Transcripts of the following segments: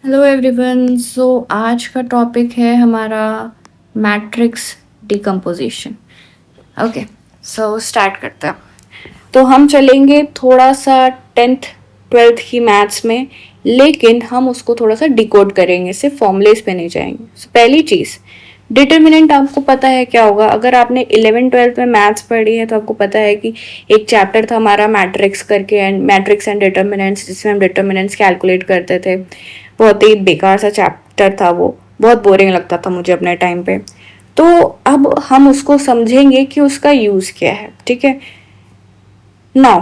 Hello everyone. सो आज का topic है हमारा matrix decomposition. Okay, so start करते हैं। तो हम चलेंगे थोड़ा सा 10th 12th की मैथ्स में, लेकिन हम उसको थोड़ा सा डिकोड करेंगे, सिर्फ फॉर्मूलेस पे नहीं जाएंगे। पहली चीज़, डिटर्मिनेंट आपको पता है क्या होगा। अगर आपने 11 12th में मैथ्स पढ़ी है तो आपको पता है कि एक चैप्टर था हमारा मैट्रिक्स करके, एंड मैट्रिक्स एंड डिटर्मिनेंट्स, जिसमें हम डिटर्मिनेंट्स कैलकुलेट करते थे। बहुत ही बेकार सा चैप्टर था वो, बहुत बोरिंग लगता था मुझे अपने टाइम पे। तो अब हम उसको समझेंगे कि उसका यूज़ क्या है। ठीक है, now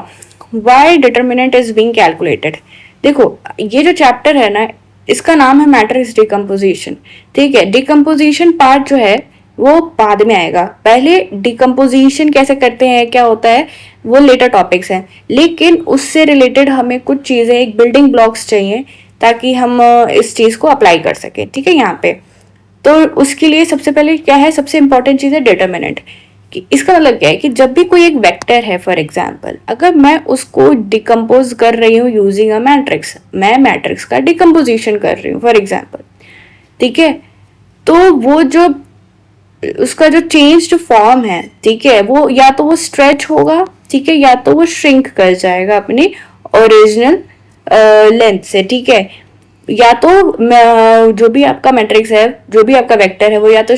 why determinant is being calculated. देखो, ये जो चैप्टर है ना, इसका नाम है मैट्रिक्स डिकम्पोजिशन। ठीक है, डिकम्पोजिशन पार्ट जो है वो बाद में आएगा। पहले डिकम्पोजिशन कैसे करते हैं, क्या होता है, वो लेटर टॉपिक्स हैं। लेकिन उससे रिलेटेड हमें कुछ चीज़ें, एक बिल्डिंग ब्लॉक्स चाहिए ताकि हम इस चीज़ को अप्लाई कर सकें। ठीक है, यहाँ पे तो उसके लिए सबसे पहले क्या है, सबसे इंपॉर्टेंट चीज़ है डिटर्मिनेंट। कि इसका मतलब क्या है कि जब भी कोई एक वेक्टर है, फॉर एग्जांपल अगर मैं उसको डिकम्पोज कर रही हूँ यूजिंग अ मैट्रिक्स, मैं मैट्रिक्स का डिकम्पोजिशन कर रही हूँ फॉर एग्जांपल। ठीक है, तो वो जो उसका जो चेंज जो फॉर्म है, ठीक है, वो या तो वो स्ट्रेच होगा, ठीक है, या तो वो श्रिंक कर जाएगा अपनी ओरिजिनल लेंथ से। ठीक है, या तो जो भी आपका मैट्रिक्स है, जो भी आपका वेक्टर है, वो या तो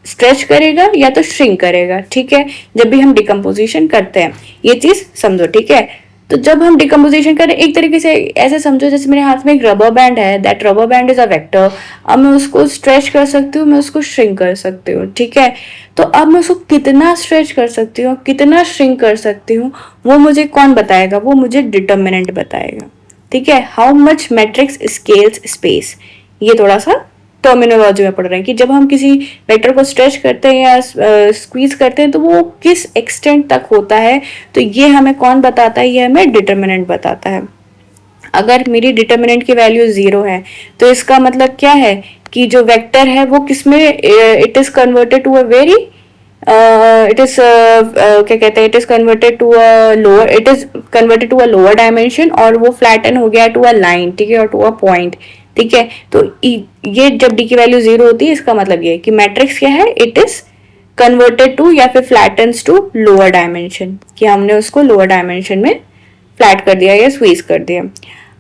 स्ट्रेच करेगा या तो श्रिंक करेगा। ठीक है, जब भी हम डिकम्पोजिशन करते हैं, ये चीज समझो। ठीक है, तो जब हम डिकम्पोजिशन करें, एक तरीके से ऐसे समझो जैसे मेरे हाथ में एक रबर बैंड है, that rubber band is a vector. अब मैं उसको स्ट्रेच कर सकती हूँ, मैं उसको श्रिंक कर सकती हूँ। ठीक है, तो अब मैं उसको कितना स्ट्रेच कर सकती हूँ, कितना श्रिंक कर सकती हूँ, वो मुझे कौन बताएगा, वो मुझे डिटर्मिनेंट बताएगा। ठीक है, how much matrix scales space, ये थोड़ा सा टर्मिनोलॉजी में पढ़ रहे हैं कि जब हम किसी वेक्टर को स्ट्रेच करते हैं या स्क्वीज करते हैं तो वो किस एक्सटेंट तक होता है, तो ये हमें कौन बताता है, ये हमें डिटर्मिनेंट बताता है। अगर मेरी डिटर्मिनेंट की वैल्यू 0 है तो इसका मतलब क्या है कि जो वेक्टर है वो किसमें, it is converted to a very, it is क्या कहते हैं, it is converted to a lower, it is converted to a lower dimension, और वो फ्लैटन हो गया टू अ लाइन। ठीक है, और टू अ पॉइंट। ठीक है, तो ये जब डी की वैल्यू 0 होती है, इसका मतलब ये है कि मैट्रिक्स क्या है, इट इज कन्वर्टेड टू या फिर फ्लैटन्स टू लोअर डायमेंशन, कि हमने उसको लोअर डायमेंशन में फ्लैट कर दिया या स्क्वीज कर दिया।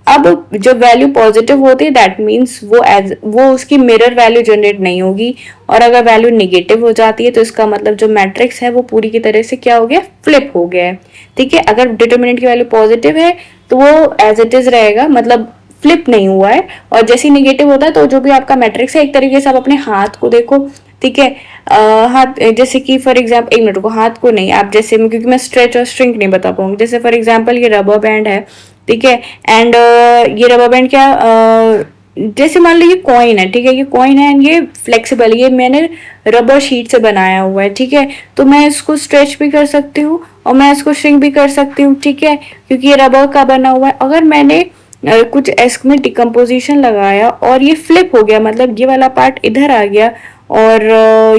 अब जब वैल्यू पॉजिटिव होती है, दैट मीन्स वो उसकी मिरर वैल्यू जनरेट नहीं होगी। और अगर वैल्यू निगेटिव हो जाती है तो इसका मतलब जो मैट्रिक्स है वो पूरी की तरह से क्या हो गया, फ्लिप हो गया है। ठीक है, अगर डिटर्मिनेंट की वैल्यू पॉजिटिव है तो वो एज इट इज रहेगा, मतलब फ्लिप नहीं हुआ है। और जैसे निगेटिव होता है तो जो भी आपका मैट्रिक्स है, एक तरीके से आप अपने हाथ को देखो। ठीक है, हाथ जैसे कि फॉर एग्जाम्पल, एक मिनट को, हाथ को नहीं, आप जैसे, क्योंकि मैं स्ट्रेच और श्रिंक नहीं बता पाऊंगी। जैसे फॉर एग्जाम्पल ये रबर बैंड है। ठीक है, एंड ये रबर बैंड क्या, जैसे मान लो ये कॉइन है। ठीक है, ये कॉइन है एंड ये फ्लेक्सिबल, ये मैंने रबर शीट से बनाया हुआ है। ठीक है, तो मैं इसको स्ट्रेच भी कर सकती हूँ और मैं इसको श्रिंक भी कर सकती हूँ। ठीक है, क्योंकि ये रबर का बना हुआ है। अगर मैंने कुछ इसमें डिकम्पोजिशन लगाया और ये फ्लिप हो गया, मतलब ये वाला पार्ट इधर आ गया और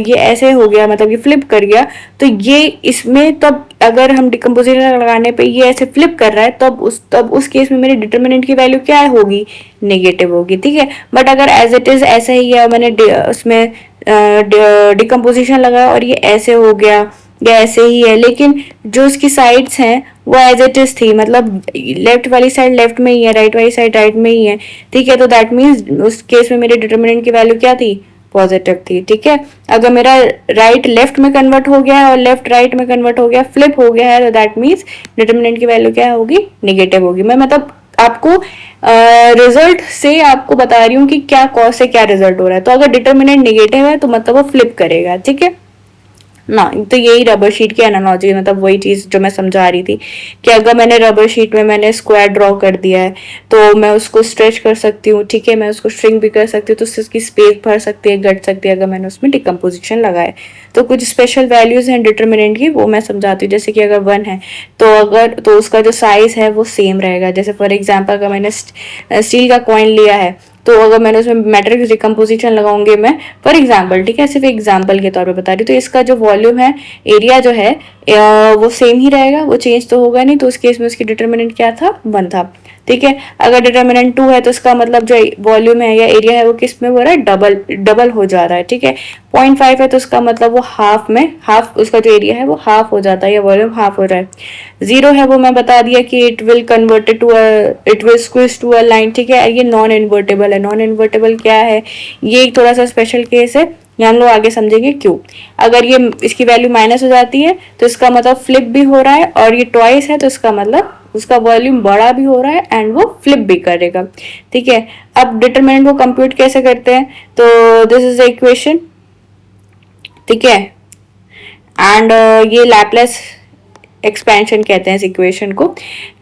ये ऐसे हो गया, मतलब ये फ्लिप कर गया, तो ये इसमें तब अगर हम डिकम्पोजिशन लगाने पे ये ऐसे फ्लिप कर रहा है, तब उस केस में मेरी डिटर्मिनेंट की वैल्यू क्या होगी, नेगेटिव होगी। ठीक है, बट अगर एज इट इज ऐसे ही है, मैंने उसमें डिकम्पोजिशन लगाया और ये ऐसे हो गया या ऐसे ही है, लेकिन जो उसकी साइड्स हैं वो एज इट इज थी, मतलब लेफ्ट वाली साइड लेफ्ट में ही है, राइट वाली साइड राइट में ही है। ठीक है, तो दैट मीन्स उस केस में मेरे डिटर्मिनेंट की वैल्यू क्या थी, पॉजिटिव थी। ठीक है, अगर मेरा राइट लेफ्ट में कन्वर्ट हो गया है और लेफ्ट राइट में कन्वर्ट हो गया, फ्लिप हो गया है, तो दैट मीन्स डिटर्मिनेंट की वैल्यू क्या होगी, निगेटिव होगी। मैं मतलब आपको रिजल्ट से आपको बता रही हूँ कि क्या कॉज से क्या रिजल्ट हो रहा है। तो अगर डिटर्मिनेंट निगेटिव है तो मतलब वो फ्लिप करेगा। ठीक है ना, तो यही रबर शीट की एनालॉजी, मतलब वही चीज जो मैं समझा रही थी कि अगर मैंने रबर शीट में मैंने स्क्वायर ड्रॉ कर दिया है तो मैं उसको स्ट्रेच कर सकती हूँ। ठीक है, मैं उसको श्रिंक भी कर सकती हूँ, तो उससे उसकी स्पेस भर सकती है, घट सकती है अगर मैंने उसमें डिकम्पोजिशन लगाए। तो कुछ स्पेशल वैल्यूज हैं डिटर्मिनेंट की, वो मैं समझाती हूँ। जैसे कि अगर 1 है तो उसका जो साइज है वो सेम रहेगा। जैसे फॉर एग्जाम्पल अगर मैंने स्टील का कॉइन लिया है तो अगर मैंने उसमें मैट्रिक्स डिकम्पोजिशन लगाऊंगी मैं, फॉर एग्जाम्पल, ठीक है, सिर्फ एग्जाम्पल के तौर पे बता रही हूँ, तो इसका जो वॉल्यूम है, एरिया जो है वो सेम ही रहेगा, वो चेंज तो होगा नहीं। तो उस केस में उसकी डिटर्मिनेंट क्या था, 1 था। ठीक है। अगर डिटर्मिनेंट 2 है तो इसका मतलब जो वॉल्यूम है या एरिया है वो किस में हो रहा है, डबल हो जा रहा है, ठीक है। 0.5 है तो उसका मतलब वो हाफ उसका जो एरिया है वो हाफ हो जाता है या वॉल्यूम हाफ हो रहा है। 0 है वो मैं बता दिया कि it will squeeze to a line, ठीक है। ये नॉन इन्वर्टेबल है। नॉन इन्वर्टेबल क्या है, ये एक थोड़ा सा स्पेशल केस है, ये हम लोग आगे समझेंगे क्यों। अगर ये इसकी वैल्यू माइनस हो जाती है तो इसका मतलब फ्लिप भी हो रहा है, और ये ट्वाइस है तो इसका मतलब उसका वॉल्यूम बड़ा भी हो रहा है एंड वो फ्लिप भी करेगा, ठीक है। अब डिटरमिनेंट को कंप्यूट कैसे करते हैं, तो दिस इज द इक्वेशन, ठीक है। एंड ये लैपलेस एक्सपेंशन कहते हैं इस इक्वेशन को,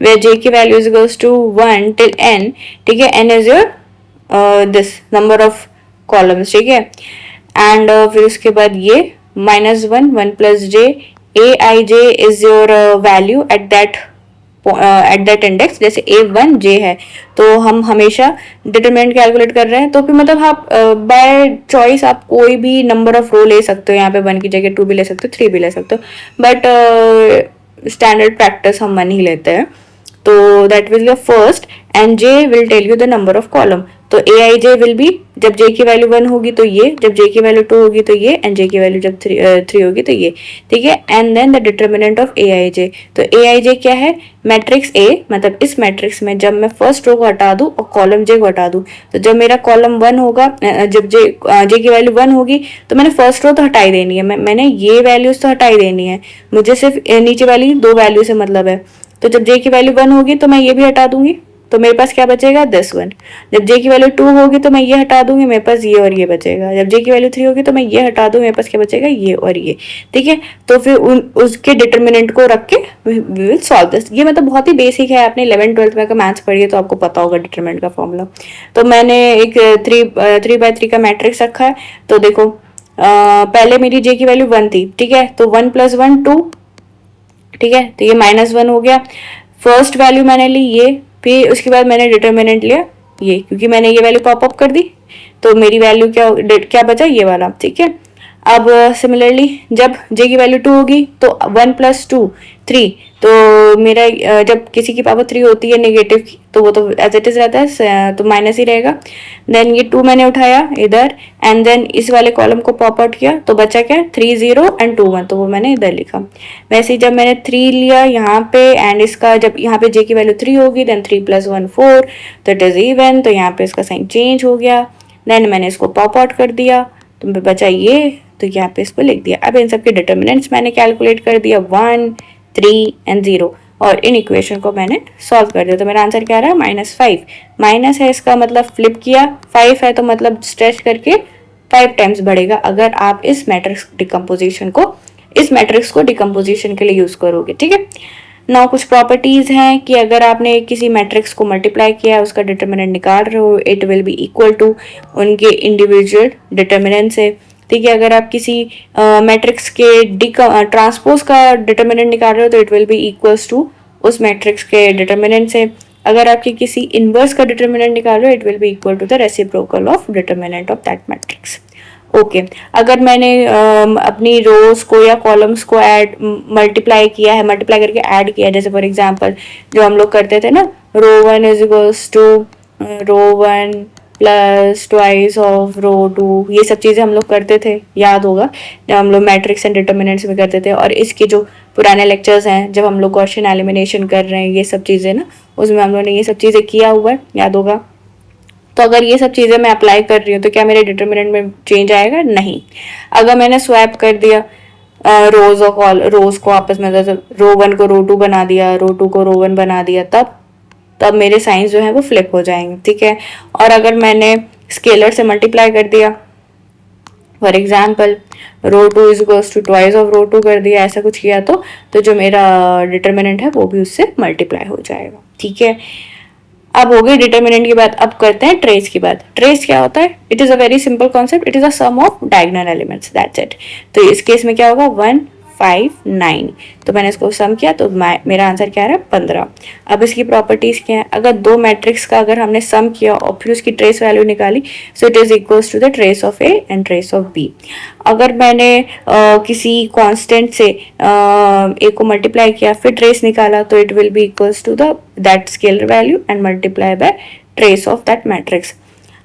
वे जे की value is equals to 1 till n, ठीक है। n is your this number of columns, ठीक है। एंड फिर उसके बाद ये -1 1 plus J, A I J is your value at that index. जैसे A1 J है तो हम हमेशा डिटरमिनेंट कैलकुलेट कर रहे हैं, तो फिर मतलब आप बाय चॉइस आप कोई भी नंबर ऑफ रो ले सकते हो, यहाँ पे 1 की जगह 2 भी ले सकते हो, 3 भी ले सकते हो, बट स्टैंडर्ड प्रैक्टिस हम 1 ही लेते हैं। तो that will your first, and J will tell you the number of column. तो A I J will be, जब J की वैल्यू 1 होगी तो ये, जब J की वैल्यू 2 होगी तो ये, एंड J की वैल्यू जब 3 होगी तो ये, ठीक है। And then the determinant of A I J. तो ए आई जे क्या है, मैट्रिक्स A, मतलब इस मैट्रिक्स में जब मैं फर्स्ट रो को हटा दूं और कॉलम J को हटा दूं, तो जब मेरा कॉलम 1 होगा, जब J की वैल्यू 1 होगी तो मैंने फर्स्ट रो तो हटा ही देनी है, मैंने ये वैल्यूज तो हटा ही देनी है, मुझे सिर्फ नीचे वाली 2 वैल्यू से मतलब है। तो जब J की वैल्यू 1 होगी तो मैं ये भी हटा दूंगी, तो मेरे पास क्या बचेगा, दिस वन। जब J की वैल्यू 2 होगी तो मैं ये हटा दूंगी, मेरे पास ये और ये बचेगा। जब J की वैल्यू 3 होगी तो मैं ये हटा दूंगी, मेरे पास क्या बचेगा, ये और ये, ठीक है। तो फिर उसके डिटर्मिनेंट को रख के वी विल सॉल्व दिस। ये मतलब बहुत ही बेसिक है, आपने 11th-12th में अगर मैथ्स पढ़ी है तो आपको पता होगा डिटर्मिनेंट का फॉर्मूला। तो मैंने एक 3x3 का मैट्रिक्स रखा है। तो देखो पहले मेरी J की वैल्यू 1 थी, ठीक है, तो 1 + 1 2, ठीक है। तो ये -1 हो गया, फर्स्ट वैल्यू मैंने ली ये, फिर उसके बाद मैंने डिटर्मिनेंट लिया ये, क्योंकि मैंने ये वैल्यू पॉप अप कर दी तो मेरी वैल्यू क्या बचा, ये वाला, ठीक है। अब सिमिलरली जब J की वैल्यू 2 होगी तो 1 + 2 3, तो मेरा जब किसी की पावर 3 होती है नेगेटिव की तो वो तो एज इट इज रहता है, तो माइनस ही रहेगा। देन ये 2 मैंने उठाया इधर, एंड देन इस वाले कॉलम को पॉप आउट किया तो बचा क्या, 3 0 एंड 2 1, तो वो मैंने इधर लिखा। वैसे ही जब मैंने 3 लिया यहाँ पे, एंड इसका जब यहाँ पे J की वैल्यू 3 होगी, देन 3 + 1 4, तो इट इज इवन, तो यहाँ पे इसका साइन चेंज हो गया। देन मैंने इसको पॉप आउट कर दिया तो बचा ये, तो यहाँ पे इसको लिख दिया। अब इन सबके डिटर्मिनेंट्स मैंने कैलकुलेट कर दिया, 1 3 एंड 0, और इन इक्वेशन को मैंने सॉल्व कर दिया। तो मेरा आंसर क्या रहा, -5। माइनस है इसका मतलब फ्लिप किया, 5 है तो मतलब स्ट्रेच करके 5 टाइम्स बढ़ेगा अगर आप इस मैट्रिक्स को डिकम्पोजिशन के लिए यूज करोगे, ठीक है। ना कुछ प्रॉपर्टीज हैं कि अगर आपने किसी मैट्रिक्स को मल्टीप्लाई किया, उसका डिटर्मिनेंट निकाल रहे हो, it will be equal to उनके इंडिविजुअल डिटर्मिनेंट से, ठीक है। अगर आप किसी मैट्रिक्स के ट्रांसपोज का डिटर्मिनेंट निकाल रहे हो तो it will be equals to उस मैट्रिक्स के डिटर्मिनेंट से। अगर आपकी किसी इनवर्स का डिटर्मिनेंट निकाल रहे हो, it will be equal to the reciprocal of determinant of that matrix. Okay, अगर मैंने अपनी रोज को या कॉलम्स को मल्टीप्लाई करके ऐड किया, जैसे फॉर एग्जांपल जो हम लोग करते थे ना, row 1 is equals to row 1 plus twice of row 2, ये सब चीज़ें हम लोग करते थे, याद होगा जब हम लोग मैट्रिक्स एंड डिटर्मिनेंट्स में करते थे। और इसके जो पुराने लेक्चर्स हैं जब हम लोग क्वेश्चन एलिमिनेशन कर रहे हैं, ये सब चीज़ें ना, उसमें हम लोग ने ये सब चीज़ें किया हुआ है, याद होगा। तो अगर ये सब चीज़ें मैं अप्लाई कर रही हूँ तो क्या मेरे डिटर्मिनेंट में चेंज आएगा, नहीं। अगर मैंने स्वैप कर दिया रोज को आपस में, रो 1 को रो 2 बना दिया, रो 2 को रो 1 बना दिया, तब मेरे साइंस जो है वो फ्लिप हो जाएंगे, ठीक है। और अगर मैंने स्केलर से मल्टीप्लाई कर दिया, for example row 2 is equals to twice of row 2 कर दिया, ऐसा कुछ किया तो जो मेरा डिटर्मिनेंट है वो भी उससे मल्टीप्लाई हो जाएगा, ठीक है। अब हो गई डिटर्मिनेंट की बात, अब करते हैं ट्रेस की बात। ट्रेस क्या होता है, it is a very simple concept, it is a sum of diagonal elements, that's it. तो इस केस में क्या होगा, 1 5, 9। तो मैंने इसको सम किया तो मेरा आंसर क्या आ रहा है 15। अब इसकी प्रॉपर्टीज क्या है, अगर दो मैट्रिक्स का अगर हमने सम किया और फिर उसकी ट्रेस वैल्यू निकाली, so it is equals to the trace of A and trace of B. अगर मैंने किसी कांस्टेंट से ए को मल्टीप्लाई किया फिर ट्रेस निकाला तो it will be equals to the that scalar value and multiply by trace of that matrix.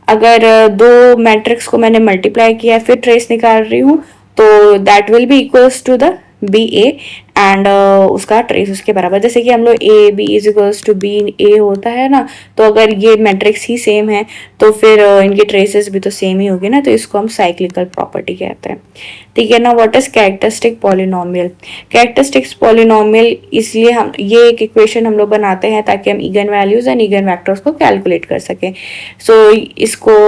अगर दो मैट्रिक्स को मैंने मल्टीप्लाई किया फिर ट्रेस निकाल रही हूँ तो that will be equals to the B A and उसका ट्रेस उसके बराबर। जैसे कि हम लोग A B is equals to B A होता है ना, तो अगर ये मैट्रिक्स ही सेम है तो फिर इनके ट्रेसेस भी तो सेम ही होगी ना, तो इसको हम साइक्लिकल प्रॉपर्टी कहते हैं। ठीक है ना। What is characteristic polynomial? Characteristics polynomial इसलिए हम ये एक इक्वेशन हम लोग बनाते हैं ताकि हम eigen values and eigen vectors को कैलकुलेट कर सकें। सो इसको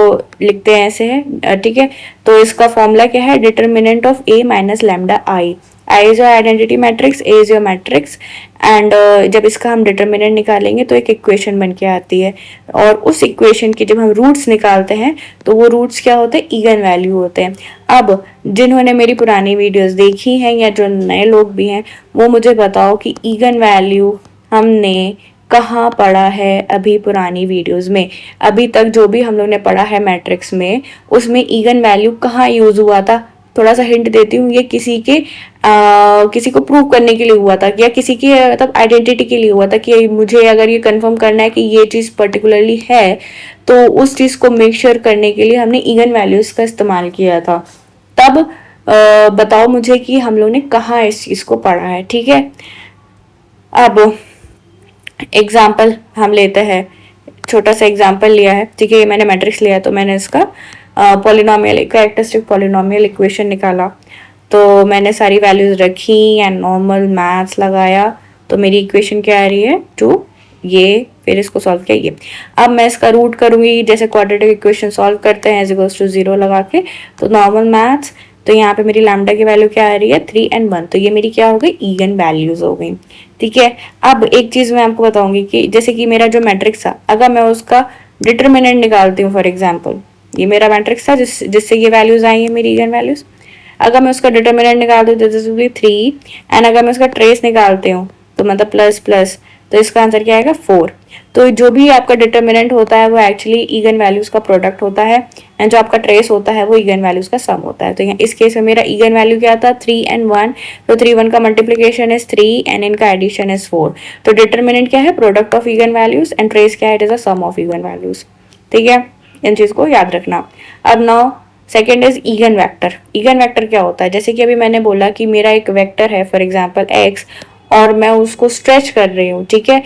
लिखते हैं ऐसे है, ठीक है। तो इसका फॉर्मूला क्या है, determinant of A minus lambda I. I is your identity matrix, A is your matrix and जब इसका हम डिटर्मिनेंट निकालेंगे तो एक इक्वेशन बन के आती है और उस इक्वेशन के जब हम रूट्स निकालते हैं तो वो रूट्स क्या होते हैं, इगन वैल्यू होते हैं। अब जिन्होंने मेरी पुरानी वीडियोस देखी हैं या जो नए लोग भी हैं वो मुझे बताओ कि इगन वैल्यू हमने कहाँ पढ़ा है अभी पुरानी वीडियोस में? अभी तक जो भी हम लोग ने पढ़ा है मैट्रिक्स में उसमें इगन वैल्यू कहाँ यूज हुआ था? थोड़ा सा हिंट देती हूँ, ये किसी को प्रूव करने के लिए हुआ था या किसी की मतलब आइडेंटिटी के लिए हुआ था कि मुझे अगर ये कंफर्म करना है कि ये चीज़ पर्टिकुलरली है तो उस चीज़ को मेक श्योर करने के लिए हमने इगन वैल्यूज का इस्तेमाल किया था। तब बताओ मुझे कि हम लोग ने कहाँ इस चीज़ को पढ़ा है। ठीक है। अब एग्जाम्पल हम लेते हैं, छोटा सा एग्जाम्पल लिया है। ठीक है, ये मैंने मैट्रिक्स लिया तो मैंने इसका पॉलिनोमियल कैरेक्टरिस्टिक पॉलिनोमियल इक्वेशन निकाला। तो मैंने सारी वैल्यूज रखी एंड नॉर्मल मैथ्स लगाया तो मेरी इक्वेशन क्या आ रही है 2, ये फिर इसको सॉल्व किया ये। अब मैं इसका रूट करूंगी जैसे क्वाड्रेटिक इक्वेशन सॉल्व करते हैं, इज टू 0 लगा के। तो नॉर्मल मैथ्स, तो यहाँ पे मेरी लैम्डा की वैल्यू क्या आ रही है 3 and 1, तो ये मेरी क्या हो गई, इगन वैल्यूज हो गई। ठीक है। अब एक चीज मैं आपको बताऊंगी कि जैसे कि मेरा जो मैट्रिक्स था अगर मैं उसका डिटर्मिनेंट निकालती हूँ, फॉर एग्जाम्पल ये मेरा मैट्रिक्स था जिससे ये वैल्यूज आई है मेरी इगन वैल्यूज। अगर मैं उसका डिटर्मिनेंट निकालती हूँ दिस विल बी 3 एंड अगर मैं उसका ट्रेस निकालती हूँ तो मतलब प्लस प्लस, तो इसका आंसर क्या आएगा 4। तो जो भी आपका डिटर्मिनेंट होता है वो एक्चुअली इगन वैल्यूज का प्रोडक्ट होता है एंड जो आपका ट्रेस होता है वो इगन वैल्यूज का सम होता है। तो यहाँ इस केस में मेरा इगन वैल्यू क्या था 3 and 1, तो 3 1 का मल्टीप्लीकेशन इज 3 एंड इनका एडिशन इज 4। तो डिटर्मिनेंट क्या है, product of eigen values and trace क्या है, it is a sum of eigen values. ठीक है, इन चीज को याद रखना। अब now second is eigen vector. Eigen vector क्या होता है, जैसे कि अभी मैंने बोला कि मेरा एक वेक्टर है फॉर एग्जांपल x और मैं उसको स्ट्रेच कर रही हूँ। ठीक है,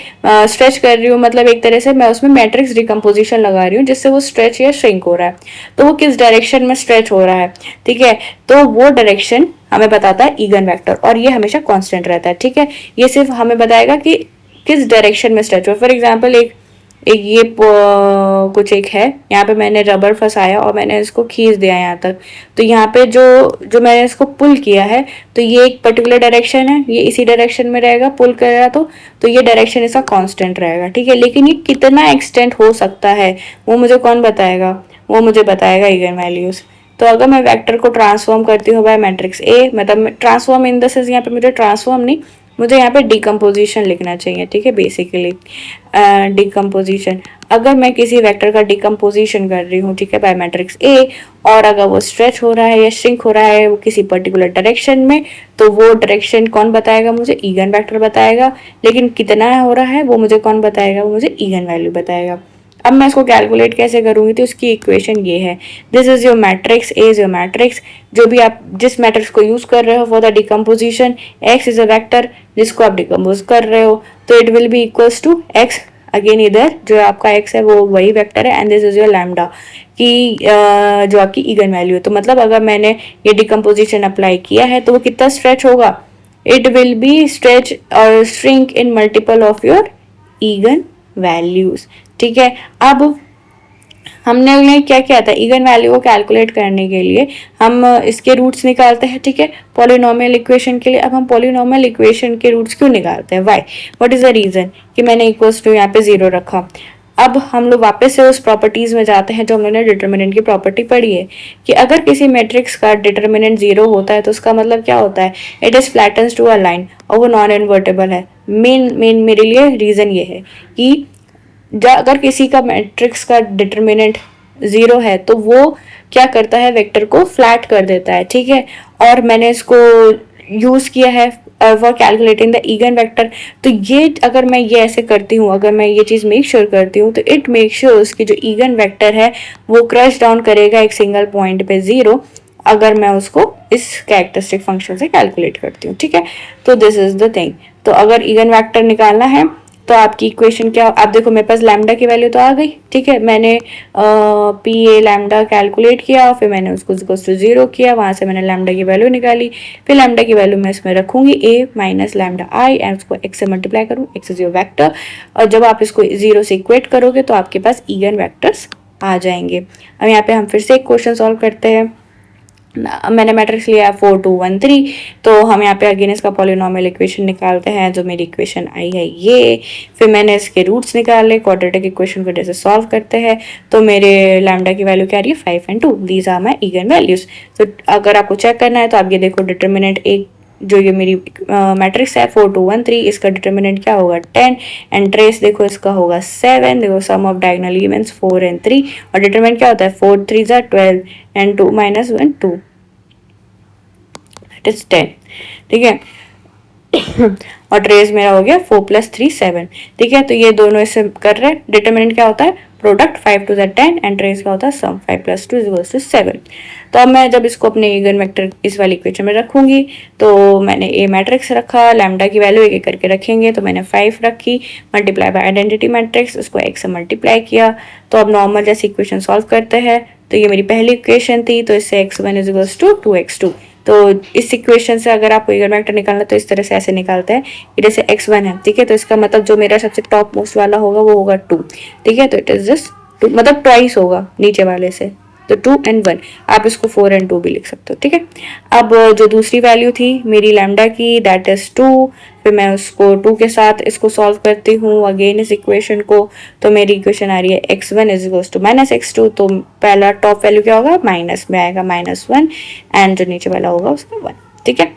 स्ट्रेच कर रही हूँ मतलब एक तरह से मैं उसमें मैट्रिक्स डिकम्पोजिशन लगा रही हूँ जिससे वो स्ट्रेच या श्रिंक हो रहा है। तो वो किस डायरेक्शन में स्ट्रेच हो रहा है, ठीक है, तो वो डायरेक्शन हमें बताता है इगन वेक्टर और ये हमेशा कांस्टेंट रहता है। ठीक है, ये सिर्फ हमें बताएगा कि किस डायरेक्शन में स्ट्रेच हो। फॉर एग्जाम्पल एक ये कुछ एक है, यहाँ पे मैंने रबर फंसाया और मैंने इसको खींच दिया यहाँ तक, तो यहाँ पे जो मैंने इसको पुल किया है तो ये एक पर्टिकुलर डायरेक्शन है, ये इसी डायरेक्शन में रहेगा, पुल कर रहा तो ये डायरेक्शन इसका कांस्टेंट रहेगा। ठीक है, लेकिन ये कितना एक्सटेंट हो सकता है वो मुझे कौन बताएगा, वो मुझे बताएगा इगन वैल्यूज। तो अगर मैं वेक्टर को ट्रांसफॉर्म करती हूँ बाय मैट्रिक्स ए, मतलब ट्रांसफॉर्म इन द सेंस यहाँ पे मुझे ट्रांसफॉर्म नहीं, मुझे यहाँ पे डिकम्पोजिशन लिखना चाहिए। ठीक है, बेसिकली डिकम्पोजिशन, अगर मैं किसी वेक्टर का डिकम्पोजिशन कर रही हूँ, ठीक है, बाय मैट्रिक्स ए, और अगर वो स्ट्रेच हो रहा है या श्रिंक हो रहा है वो किसी पर्टिकुलर डायरेक्शन में, तो वो डायरेक्शन कौन बताएगा, मुझे इगन वेक्टर बताएगा। लेकिन कितना हो रहा है वो मुझे कौन बताएगा, वो मुझे इगन वैल्यू बताएगा। अब मैं इसको कैलकुलेट कैसे करूंगी, तो उसकी इक्वेशन ये है, this is your matrix, A is your matrix, जो भी आप जिस मैट्रिक्स को यूज कर रहे हो for the decomposition, X is a vector जिसको आप डिकम्पोज कर रहे हो, तो it will be equals to X. Again इधर जो आपका एक्स है वो वही वेक्टर है and this is your lambda कि जो आपकी इगन वैल्यू है। तो मतलब अगर मैंने ये डिकम्पोजिशन अप्लाई किया है तो वो कितना स्ट्रेच होगा, इट विल बी स्ट्रेच और shrink in multiple of your eigen values. ठीक है, अब हमने क्या किया था, इगन वैल्यू को कैलकुलेट करने के लिए हम इसके रूट्स निकालते हैं। ठीक है, पॉलिनोमियल इक्वेशन के लिए। अब हम पॉलिनोमियल इक्वेशन के रूट्स क्यों निकालते हैं, why, what is the reason कि मैंने इक्वल्स टू यहाँ पे 0 रखा। अब हम लोग वापस से उस प्रॉपर्टीज में जाते हैं जो हमने डिटर्मिनेंट की प्रॉपर्टी पढ़ी है कि अगर किसी मैट्रिक्स का डिटर्मिनेंट 0 होता है तो उसका मतलब क्या होता है, it is flattens to a line और वो नॉन इन्वर्टेबल है। मेन मेरे लिए रीजन ये है कि अगर किसी का मैट्रिक्स का डिटर्मिनेंट 0 है तो वो क्या करता है, वेक्टर को फ्लैट कर देता है, ठीक है। और मैंने इसको यूज किया है for calculating the eigen vector. तो ये अगर मैं ये ऐसे करती हूँ, अगर मैं ये चीज़ मेक श्योर करती हूँ तो इट मेक श्योर उसकी जो इगन वेक्टर है वो क्रश डाउन करेगा एक सिंगल पॉइंट पे 0, अगर मैं उसको इस कैरेक्टरिस्टिक फंक्शन से कैलकुलेट करती हूँ, ठीक है। तो दिस इज द थिंग। तो अगर इगन वेक्टर निकालना है तो आपकी इक्वेशन क्या, आप देखो मेरे पास लैम्डा की वैल्यू तो आ गई, ठीक है। मैंने पी ए लैम्डा कैलकुलेट किया, फिर मैंने उसको 0 किया, वहां से मैंने लैम्डा की वैल्यू निकाली, फिर लैम्डा की वैल्यू मैं इसमें रखूंगी ए माइनस लैम्डा आई एंड उसको एक्स से मल्टीप्लाई करूँ, एक्स इज योर वैक्टर। और जब आप इसको 0 से इक्वेट करोगे तो आपके पास इगन वैक्टर्स आ जाएंगे। अब यहाँ पे हम फिर से एक क्वेश्चन सॉल्व करते हैं। मैंने मैट्रिक्स लिया 4 2 1 3, तो हम यहाँ पे अगेन इसका पॉलिनोमियल इक्वेशन निकालते हैं, जो मेरी इक्वेशन आई है ये। फिर मैंने इसके रूट्स निकाले, क्वाड्रेटिक इक्वेशन को जैसे सॉल्व करते हैं तो मेरे लैम्डा की वैल्यू क्या आ रही है 5 and 2, these are my eigen values. तो अगर आपको चेक करना है तो आप ये देखो डिटर्मिनेंट एक जो ये मेरी मैट्रिक्स है 4 2 1 3, इसका डिटर्मिनेंट क्या होगा 10 एंड ट्रेस देखो इसका होगा 7, देखो सम ऑफ डायगोनल एलिमेंट्स 4 एंड 3 और डिटर्मिनेंट क्या होता है 4 3 12 एंड 2 माइनस 1 2, दैट इज 10, ठीक है। और ट्रेस मेरा हो गया 4 + 3 7, ठीक है। तो ये दोनों इससे कर रहे हैं, डिटर्मिनेंट क्या होता है प्रोडक्ट 5 2 10 एंड ट्रेस क्या होता है सम 5 + 2 = 7। तो अब मैं जब इसको अपने इगन वेक्टर इस वाली इक्वेशन में रखूंगी तो मैंने ए मैट्रिक्स रखा, लैम्डा की वैल्यू एक एक करके रखेंगे, तो मैंने 5 रखी, मल्टीप्लाई बाय आइडेंटिटी मैट्रिक्स, उसको x से मल्टीप्लाई किया। तो अब नॉर्मल जैसे इक्वेशन सॉल्व करते हैं, तो ये मेरी पहली इक्वेशन थी, तो इससे x1 = 2x2। तो इस इक्वेशन से अगर आपको इगन वेक्टर निकालना तो इस तरह से ऐसे निकालते हैं कि जैसे x1 है, ठीक है। तो इसका मतलब जो मेरा सबसे टॉप मोस्ट वाला होगा वो होगा 2, ठीक है। तो इट इज जस्ट 2, मतलब ट्वाइस होगा नीचे वाले से, तो 2 and 1, आप इसको 4 and 2 भी लिख सकते हो, ठीक है। अब जो दूसरी वैल्यू थी मेरी लैम्डा की, दैट इज 2, फिर मैं उसको 2 के साथ इसको सॉल्व करती हूँ अगेन इस इक्वेशन को। तो मेरी इक्वेशन आ रही है x1 = -x2, तो पहला टॉप वैल्यू क्या होगा माइनस में आएगा -1 एंड जो नीचे वाला होगा उसका 1, ठीक है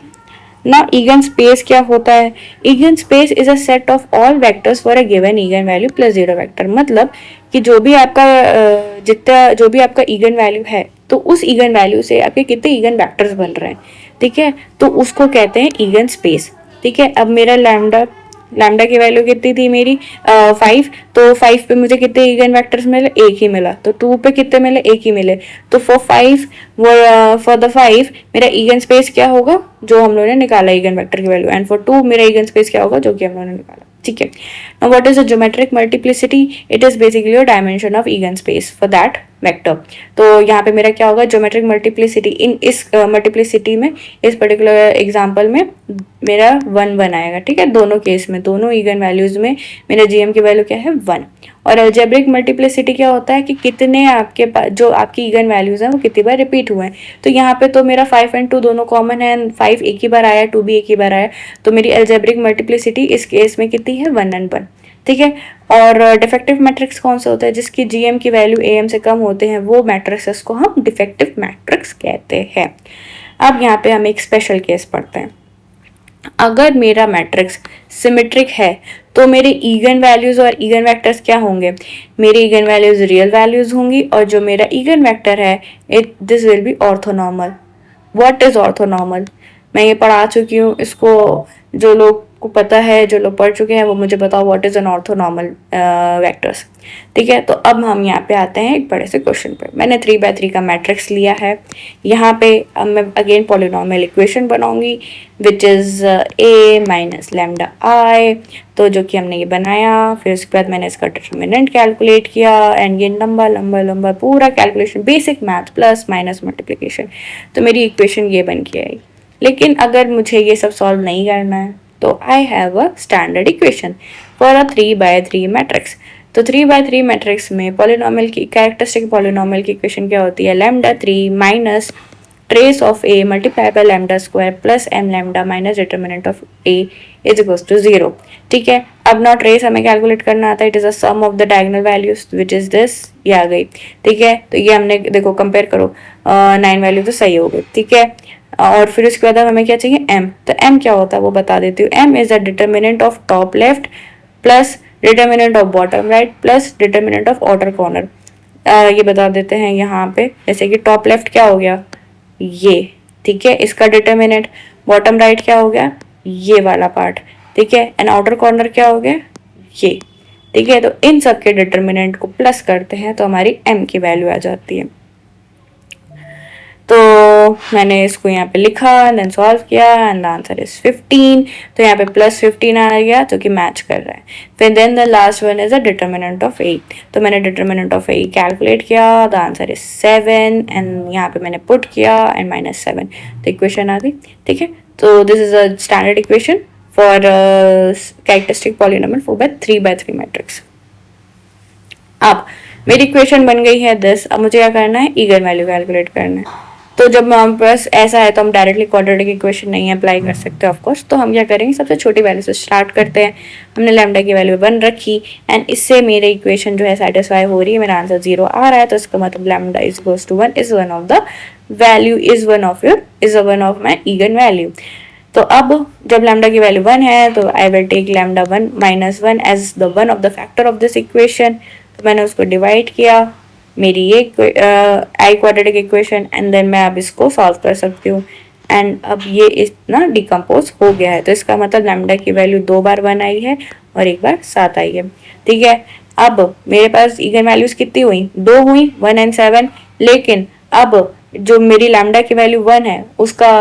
ना। इगन स्पेस क्या होता है, eigen space is a set of all vectors for a given eigen value plus 0 vector. मतलब कि जो भी आपका जो भी आपका इगन वैल्यू है तो उस इगन वैल्यू से आपके कितने इगन वेक्टर्स बन रहे हैं, ठीक है। तो उसको कहते हैं इगन स्पेस, ठीक है। अब मेरा लैम्डा की वैल्यू कितनी थी मेरी 5, तो 5 पे मुझे कितने इगन वेक्टर्स मिले, एक ही मिला। तो 2 पे कितने मिले, एक ही मिले। तो फॉर द 5 मेरा इगन स्पेस क्या होगा जो हम लोगों ने निकाला इगन वेक्टर की वैल्यू, एंड फॉर 2 मेरा इगन स्पेस क्या होगा जो कि हम लोगों ने निकाला, ठीक है। Now what is a geometric multiplicity, it is basically a dimension of eigen space for that vector. तो यहाँ पे मेरा क्या होगा ज्योमेट्रिक मल्टीप्लिसिटी, इन इस मल्टीप्लिसिटी में इस पर्टिकुलर एग्जांपल में मेरा 1 1 आएगा, ठीक है। दोनों केस में दोनों इगन वैल्यूज में मेरा जीएम की वैल्यू क्या है 1। और अलजेब्रिक मल्टीप्लिसिटी क्या होता है कि कितने आपके पास जो आपकी इगन वैल्यूज हैं वो कितनी बार रिपीट हुए हैं। तो यहाँ पे तो मेरा 5 and 2 दोनों कॉमन है, 5 एक ही बार आया, 2 भी एक ही बार आया, तो मेरी अलजेब्रिक मल्टीप्लिसिटी इस केस में कितनी है 1 and 1, ठीक है। और डिफेक्टिव मैट्रिक्स कौन सा होता है, जिसकी जीएम की वैल्यू एएम से कम होते हैं वो मैट्रिक्स को हम डिफेक्टिव मैट्रिक्स कहते हैं। अब यहाँ पे हम एक स्पेशल केस पढ़ते हैं। अगर मेरा मैट्रिक्स सिमेट्रिक है तो मेरे इगन वैल्यूज और इगन वेक्टर्स क्या होंगे, मेरी इगन वैल्यूज रियल वैल्यूज होंगी और जो मेरा इगन वेक्टर है this will be orthonormal. What is orthonormal, मैं ये पढ़ा चुकी हूँ, इसको जो लोग को पता है, जो लोग पढ़ चुके हैं वो मुझे बताओ what is an orthonormal vectors, ठीक है। तो अब हम यहाँ पे आते हैं एक बड़े से क्वेश्चन पे। मैंने 3x3 का मैट्रिक्स लिया है, यहाँ पे अब मैं अगेन पॉलिनोमियल इक्वेशन बनाऊंगी which is a minus lambda I, तो जो कि हमने ये बनाया। फिर उसके बाद मैंने इसका डिटर्मिनेंट कैलकुलेट किया एंड ये लंबा लंबा लंबा पूरा calculation, basic math plus minus multiplication, तो मेरी इक्वेशन ये बन के आई। लेकिन अगर मुझे ये सब सॉल्व नहीं करना है तो I have a standard equation for a 3x3 matrix. तो 3x3 मैट्रिक्स में पॉलिनोमियल की कैरेक्टरिस्टिक पॉलिनोमियल की इक्वेशन क्या होती है, lambda 3 minus trace of a multiplied by lambda square plus m lambda minus determinant of a is equals to 0. ठीक है, अब ना ट्रेस हमें कैलकुलेट करना आता है, it is a sum of the diagonal values which is this, ये आ गई। ठीक है, तो ये हमने देखो कंपेयर करो, 9 वैल्यू तो सही हो गई। ठीक है, और फिर उसके बाद हमें क्या चाहिए, m। तो m क्या होता है वो बता देती हूँ। m is the determinant of top left plus determinant of bottom right plus determinant of outer corner. ये बता देते हैं यहाँ पे, जैसे कि टॉप लेफ्ट क्या हो गया, ये। ठीक है, इसका डिटर्मिनेंट। बॉटम राइट क्या हो गया, ये वाला पार्ट। ठीक है, एंड आउटर कॉर्नर क्या हो गया, ये। ठीक है, तो इन सब के डिटर्मिनेंट को प्लस करते हैं तो हमारी m की वैल्यू आ जाती है। तो मैंने इसको यहाँ पे लिखा, देन सॉल्व किया एंड द आंसर इज 15। तो यहाँ पे प्लस 15 आ गया जो कि मैच कर रहा है। फिर then the last one is the determinant of A. तो मैंने डिटर्मिनेंट ऑफ ए कैलकुलेट किया, द आंसर इज 7 एंड यहाँ पे मैंने पुट किया एंड -7, तो इक्वेशन आ गई। ठीक है, तो this is a standard equation for characteristic polynomial 4/3 matrix. अब मेरी इक्वेशन बन गई है दिस। अब मुझे क्या करना है, ईगन वैल्यू कैलकुलेट करना है। तो जब हमारे पास ऐसा है तो हम डायरेक्टली क्वाड्रेटिक इक्वेशन नहीं अप्लाई कर सकते ऑफ कोर्स। तो हम क्या करेंगे, सबसे छोटी वैल्यू से स्टार्ट करते हैं। हमने लैम्डा की वैल्यू 1 रखी एंड इससे मेरी इक्वेशन जो है सेटिस्फाई हो रही है, मेरा आंसर 0 आ रहा है। तो इसका मतलब lambda is equals to 1 is one of the value is one of my eigen value. तो अब जब लैम्डा की वैल्यू 1 है तो I will take lambda 1 - 1 as the one of the factor of this equation. तो मैंने उसको डिवाइड किया, मेरी ये आई क्वाड्रेटिक इक्वेशन, एंड देन मैं अब इसको सॉल्व कर सकती हूँ। एंड अब ये इतना डिकम्पोज हो गया है। तो इसका मतलब लैम्डा की वैल्यू 2 बार 1 आई है और 1 बार 7 आई है। ठीक है, अब मेरे पास ईगन वैल्यूज कितनी हुई, 2 हुई, 1 एंड 7। लेकिन अब जो मेरी लैम्डा की वैल्यू 1 है उसका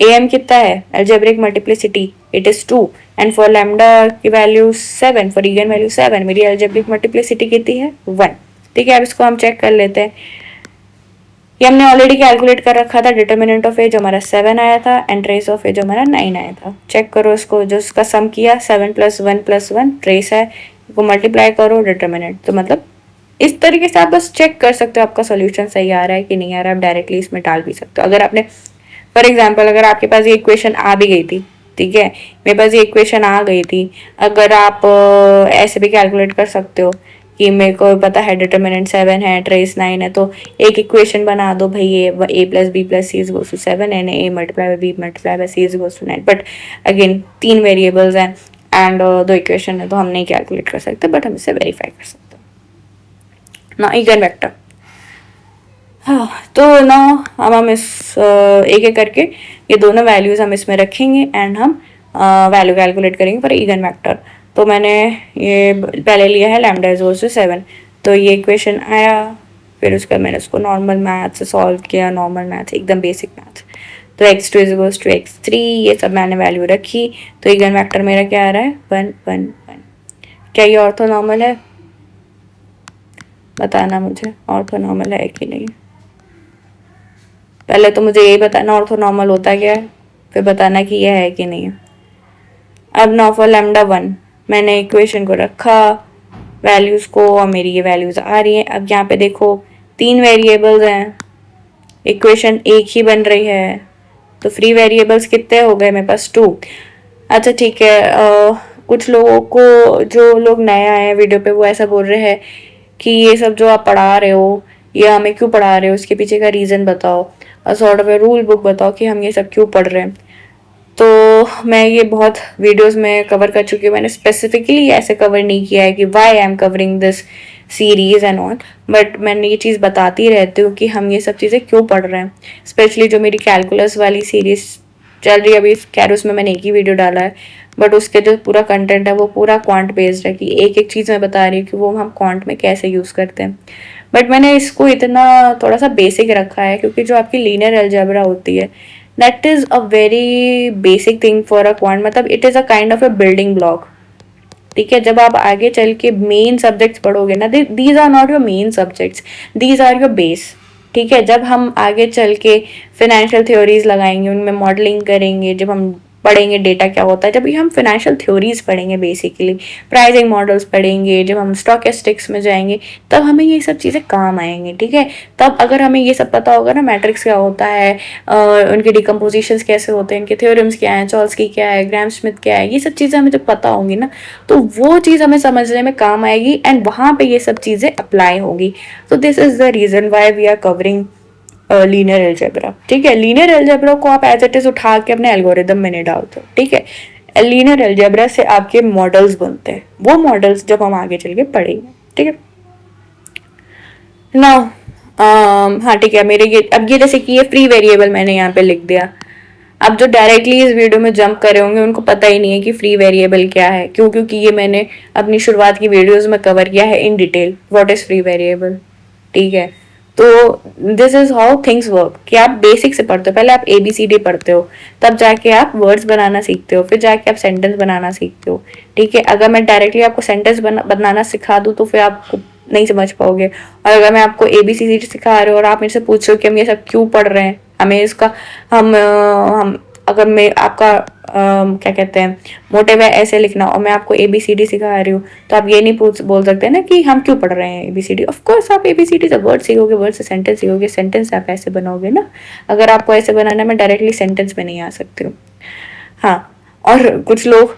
am कितना है, algebraic multiplicity, it is 2। And for lambda की वैल्यू 7, फॉर ईगन वैल्यू 7 मेरी अलजेब्रिक मल्टीप्लिसिटी कितनी है, 1। ठीक है, अब इसको हम चेक कर लेते हैं। ये हमने ऑलरेडी कैलकुलेट कर रखा था, डिटर्मिनेंट ऑफ ए जो हमारा 7 आया था एंड ट्रेस ऑफ ए जो हमारा 9 आया था। चेक करो इसको, जो इसका सम किया 7 + 1 + 1 ट्रेस है, वो मल्टीप्लाई करो डिटर्मिनेंट। तो मतलब इस तरीके से आप बस चेक कर सकते हो आपका सोल्यूशन सही आ रहा है कि नहीं आ रहा है। आप डायरेक्टली इसमें डाल भी सकते हो। अगर आपने फॉर एग्जाम्पल अगर आपके पास ये इक्वेशन आ भी गई थी, ठीक है, मेरे पास ये इक्वेशन आ गई थी, अगर आप ऐसे भी कैलकुलेट कर सकते हो कि मेरे को पता है डिटर्मिनेंट 7 है, ट्रेस 9 है, तो एक इक्वेशन बना दो भाई, ये a + b + c = 7 and a × b × c = 9। But again 3 variables हैं एंड 2 इक्वेशन है, तो हम नहीं कैलकुलेट कर सकते, बट हम इसे वेरीफाई कर सकते हैं ना। ईगन वेक्टर, हाँ, तो ना हम इस एक एक करके ये दोनों वैल्यूज हम इसमें रखेंगे एंड हम वैल्यू कैलकुलेट करेंगे फॉर ईगन वेक्टर। तो मैंने ये पहले लिया है लैम्डा इज इक्वल्स टू 7, तो ये इक्वेशन आया। फिर उसका मैंने उसको नॉर्मल मैथ से सॉल्व किया, नॉर्मल मैथ एकदम बेसिक मैथ। तो x2 is equals to x3, ये सब मैंने वैल्यू रखी। तो ईगन वेक्टर मेरा क्या आ रहा है, 1 1 1। क्या ये ऑर्थोनॉर्मल है, बताना मुझे ऑर्थोनॉर्मल है कि नहीं। पहले तो मुझे यही बताना ऑर्थोनॉर्मल होता क्या है, फिर बताना कि यह है कि नहीं है। अब नाउ फॉर लैम्डा 1 मैंने इक्वेशन को रखा, वैल्यूज को, और मेरी ये वैल्यूज आ रही हैं। अब यहाँ पे देखो 3 वेरिएबल्स हैं, इक्वेशन एक ही बन रही है, तो फ्री वेरिएबल्स कितने हो गए मेरे पास, 2। अच्छा ठीक है, कुछ लोगों को, जो लोग नए आए हैं वीडियो पे, वो ऐसा बोल रहे हैं कि ये सब जो आप पढ़ा रहे हो ये हमें क्यों पढ़ा रहे हो, इसके पीछे का रीज़न बताओ, sort of a rule book बताओ कि हम ये सब क्यों पढ़ रहे हैं। तो मैं ये बहुत वीडियोस में कवर कर चुकी हूँ, मैंने स्पेसिफिकली ऐसे कवर नहीं किया है कि why I am covering this series and all, but मैंने ये चीज़ बताती रहती हूँ कि हम ये सब चीज़ें क्यों पढ़ रहे हैं। स्पेशली जो मेरी कैलकुलस वाली सीरीज चल रही है अभी, खैर उसमें मैंने एक ही वीडियो डाला है, बट उसके जो पूरा कंटेंट है वो पूरा क्वांट बेस्ड है, कि एक एक चीज़ मैं बता रही हूँ कि वो हम क्वांट में कैसे यूज़ करते हैं। बट मैंने इसको इतना थोड़ा सा बेसिक रखा है क्योंकि जो आपकी लीनियर अलजेब्रा होती है, that is a very basic thing for a quant, मतलब it is a kind of a building block. ठीक है, जब आप आगे चल के मेन सब्जेक्ट्स पढ़ोगे ना, these are not your main subjects, these are your base. ठीक है, जब हम आगे चल के फिनेंशियल थ्योरीज लगाएंगे, उनमें मॉडलिंग करेंगे, जब हम पढ़ेंगे डेटा क्या होता है, जब भी हम फाइनेंशियल थ्योरीज पढ़ेंगे, बेसिकली प्राइसिंग मॉडल्स पढ़ेंगे, जब हम स्टॉकेस्टिक्स में जाएंगे तब हमें ये सब चीज़ें काम आएंगी, ठीक है। तब अगर हमें ये सब पता होगा ना, मैट्रिक्स क्या होता है, उनके डिकम्पोजिशंस कैसे होते हैं, उनके थ्योरम्स क्या है, चॉल्स्की क्या है, ग्राम स्मिथ क्या है, ये सब चीज़ें हमें जब पता होंगी ना तो वो चीज़ हमें समझने में काम आएगी एंड वहाँ पे ये सब चीज़ें अप्लाई होगी। तो this is the reason why we are covering linear algebra, ठीक है। लीनियर एल्जेब्रा को आप एज इट इज उठा के अपने एल्गोरिदम में नहीं डालते, ठीक है। लीनियर एल्जेब्रा से आपके मॉडल्स बनते हैं, वो मॉडल्स जब हम आगे चल के पढ़ेंगे, ठीक है। नाउ हाँ ठीक है, मेरे ये अब ये जैसे कि ये फ्री वेरिएबल मैंने यहाँ पे लिख दिया। अब जो डायरेक्टली इस वीडियो में जंप करे होंगे उनको पता ही नहीं है कि फ्री वेरिएबल क्या है, क्यों, क्योंकि ये मैंने अपनी शुरुआत की वीडियोस में कवर किया है in detail what is free variable, ठीक है। तो this is how things work कि आप बेसिक से पढ़ते हो, पहले आप ABCD पढ़ते हो, तब जाके आप वर्ड्स बनाना सीखते हो, फिर जाके आप सेंटेंस बनाना सीखते हो, ठीक है। अगर मैं डायरेक्टली आपको सेंटेंस बनाना सिखा दूँ तो फिर आपको नहीं समझ पाओगे, और अगर मैं आपको ABCD सिखा रही हूँ और आप मेरे से पूछ रहे हो कि हम ये सब क्यों पढ़ रहे हैं, हमें इसका हम अगर मैं आपका क्या कहते हैं मोटिव है ऐसे लिखना और मैं आपको ABCD सिखा रही हूँ तो आप ये नहीं बोल सकते ना कि हम क्यों पढ़ रहे हैं ABCD। ऑफ कोर्स आप ABCD से वर्ड सीखोगे, वर्ड से सेंटेंस सीखोगे, सेंटेंस से आप ऐसे बनाओगे ना। अगर आपको ऐसे बनाना, मैं डायरेक्टली सेंटेंस में नहीं आ सकती हूँ। हाँ, और कुछ लोग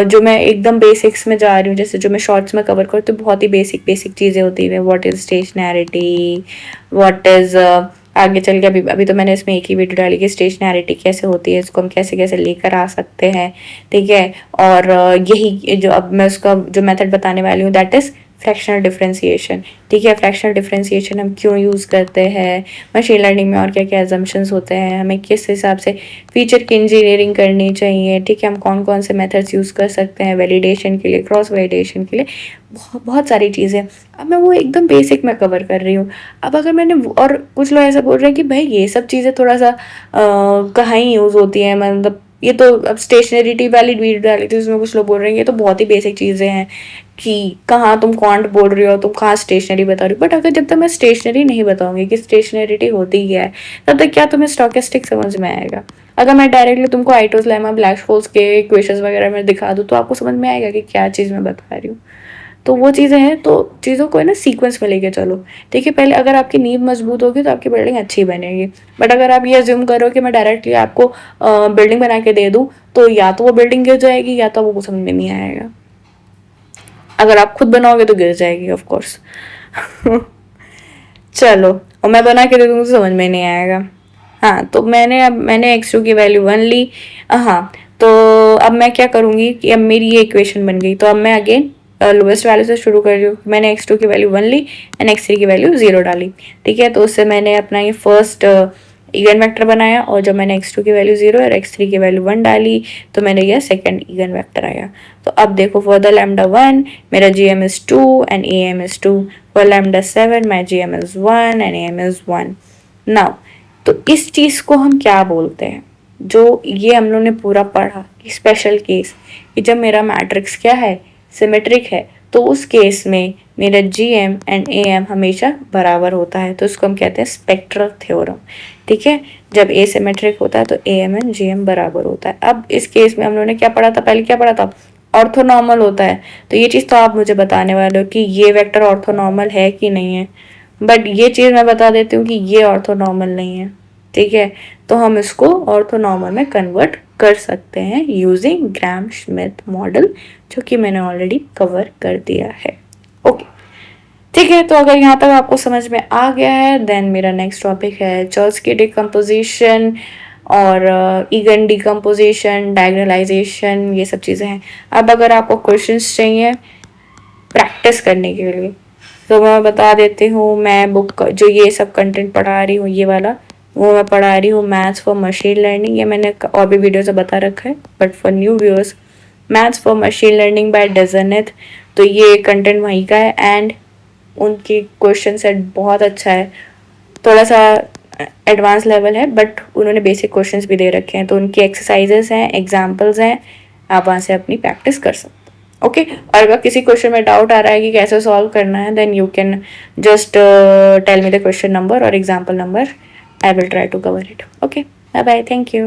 जो मैं एकदम बेसिक्स में जा रही हूँ, जैसे जो मैं शॉर्ट्स में कवर करती हूँ, बहुत ही बेसिक चीज़ें होती है, व्हाट इज स्टेशनैरिटी, व्हाट इज आगे चल के अभी तो मैंने इसमें एक ही वीडियो डाली कि स्टेशनैरिटी कैसे होती है, इसको हम कैसे कैसे लेकर आ सकते हैं, ठीक है। और यही जो अब मैं उसका जो मेथड बताने वाली हूँ दैट इज़ फ्रैक्शनल डिफरेंशिएशन, ठीक है। फ्रैक्शनल डिफरेंशिएशन हम क्यों यूज़ करते हैं मशीन लर्निंग में, और क्या क्या एजम्पशंस होते हैं, हमें किस हिसाब से फीचर की इंजीनियरिंग करनी चाहिए, ठीक है। हम कौन कौन से मेथड्स यूज़ कर सकते हैं वैलिडेशन के लिए, क्रॉस वैलिडेशन के लिए, बहुत सारी चीज़ें। अब मैं वो एकदम बेसिक में कवर कर रही हूँ। अब अगर मैंने और कुछ लोग ऐसा बोल रहे हैं कि भाई ये सब चीज़ें थोड़ा सा कहाँ ही यूज़ होती हैं, मतलब ये तो अब स्टेशनरिटी वाली वीडियो डाली थी उसमें कुछ लोग बोल रहे हैं ये तो बहुत ही बेसिक चीज़ें हैं कि कहाँ तुम क्वांट बोल रही हो, तुम कहाँ स्टेशनरी बता रही हो। बट अगर जब तक मैं स्टेशनरी नहीं बताऊंगी कि स्टेशनरिटी होती क्या है, तब तक क्या तुम्हें स्टॉकेस्टिक समझ में आएगा। अगर मैं डायरेक्टली तुमको आइटोस लेमा ब्लैक होल्स के इक्वेशंस वगैरह में दिखा दूँ तो आपको समझ में आएगा कि क्या चीज़ मैं बता रही हूँ। तो वो चीज़ें हैं, तो चीज़ों को है ना सीक्वेंस में लेके चलो, ठीक है। पहले अगर आपकी नींव मजबूत होगी तो आपकी बिल्डिंग अच्छी बनेगी। बट अगर आप ये अज्यूम करो कि मैं डायरेक्टली आपको बिल्डिंग बना के दे दूँ तो या तो वो बिल्डिंग गिर जाएगी या तो वो समझ में नहीं आएगा। अगर आप खुद बनाओगे तो गिर जाएगी ऑफ कोर्स। चलो, और मैं बना के दे दूँगी तो समझ में नहीं आएगा। हाँ, तो मैंने x2 की वैल्यू 1 ली। हाँ, तो अब मैं क्या करूँगी कि अब मेरी ये इक्वेशन बन गई, तो अब मैं अगेन लोवेस्ट वैल्यू से शुरू कर रही हूँ। मैंने x2 की वैल्यू 1 ली एंड x3 की वैल्यू 0 डाली, ठीक है। तो उससे मैंने अपना ये फर्स्ट इगन वेक्टर बनाया, और जब मैंने x2 की वैल्यू 0 और x3 की वैल्यू 1 डाली तो मैंने यह सेकंड इगन वेक्टर आया। तो अब देखो फॉर द लैम्डा 1 मेरा GM is 2 and AM is 2, for lambda 7 my GM is 1 and AM is 1। Now तो इस चीज़ को हम क्या बोलते हैं, जो ये हम लोग ने पूरा पढ़ा कि स्पेशल केस, कि जब मेरा मैट्रिक्स क्या है, सिमेट्रिक है, तो उस केस में मेरा GM एंड AM हमेशा बराबर होता है, तो इसको हम कहते हैं स्पेक्ट्रल थ्योरम, ठीक है। जब A सिमेट्रिक होता है तो AM एंड GM बराबर होता है। अब इस केस में हम लोगों ने क्या पढ़ा था, पहले क्या पढ़ा था, ऑर्थोनॉर्मल होता है। तो ये चीज़ तो आप मुझे बताने वाले हो कि ये वेक्टर ऑर्थोनॉर्मल है कि नहीं है, बट ये चीज़ मैं बता देती हूँ कि ये ऑर्थोनॉर्मल नहीं है, ठीक है। तो हम इसको ऑर्थोनॉर्मल में कन्वर्ट कर सकते हैं यूजिंग ग्राम श्मिट मॉडल, जो कि मैंने ऑलरेडी कवर कर दिया है। ओके, ठीक है। तो अगर यहाँ तक आपको समझ में आ गया है देन मेरा नेक्स्ट टॉपिक है चॉल्स्की डिकम्पोजिशन और ईगन डिकम्पोजिशन, डायगोनलाइजेशन, ये सब चीज़ें हैं। अब अगर आपको क्वेश्चंस चाहिए प्रैक्टिस करने के लिए तो मैं बता देती हूँ, मैं बुक जो ये सब कंटेंट पढ़ा रही हूँ ये वाला, वो मैं पढ़ा रही हूँ मैथ्स फॉर मशीन लर्निंग। ये मैंने और भी वीडियो से बता रखा है, but for new viewers maths for machine learning by डजनेथ। तो ये कंटेंट वहीं का है एंड उनकी क्वेश्चन सेट बहुत अच्छा है, थोड़ा सा एडवांस लेवल है बट उन्होंने बेसिक क्वेश्चंस भी दे रखे हैं, तो उनकी एक्सरसाइजेस हैं, एग्जाम्पल्स हैं, आप वहाँ से अपनी प्रैक्टिस कर सकते हैं। ओके, और अगर किसी क्वेश्चन में डाउट आ रहा है कि कैसे सॉल्व करना है then you can just tell me the question number और example number, I will try to cover it. Okay, bye bye, thank you.